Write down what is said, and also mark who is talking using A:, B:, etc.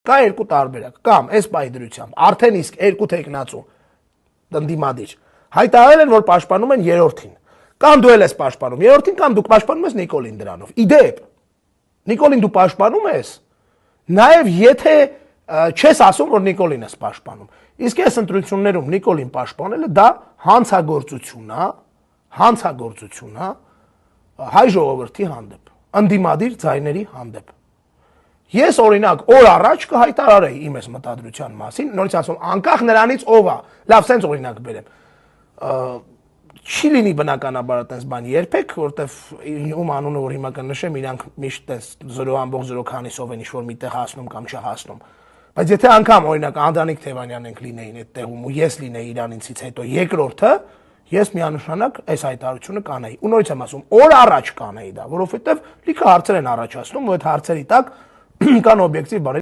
A: Կա երկու տարբերակ, կամ այս պայդրությամբ արդեն իսկ երկու տեխնացու ընդդիմադիր հայտարարել են, որ պաշտպանում են երրորդին։ Կամ դու ես պաշտպանում երրորդին, կամ դու պաշտպանում ես Նիկոլին դրանով։ Իդեպ Նիկոլին դու պաշտպանում ես, նաև եթե չես ասում, որ Նիկոլին ես պաշտպանում։ Իսկ այս ընտրություններում Նիկոլին պաշտպանելը դա հանցագործություն է հայ ժողովրդի հանդեպ, ընդդիմադիր ձայների հանդեպ։ Ես օրինակ օր առաջ կհայտարարեի իմ այս մտադրության մասին, նորից ասում, անկախ նրանից ով է, լավ, սենց օրինակ բերեմ։ Չի լինի բնականաբար այդպես բան երբեք, որտեվ ում անունը որ հիմա կնշեմ, իրանք միշտ այս 0.0 քանիսով են ինչ-որ միտեղ հասնում կամ չհասնում։ Բայց եթե անգամ օրինակ Անդրանիկ Թևանյանն ենք լինեին այդ տեղում ու ես լինեի իրանիցից հետո երկրորդը, ես միանշանակ այս հայտարարությունը կանեի։ Ու նորից եմ ասում, օր առաջ կանեի դա, որովհետև լիքը հարցեր են առաջացնում, ու այդ հարցերի տակ կան օբյեկտիվ բաներ։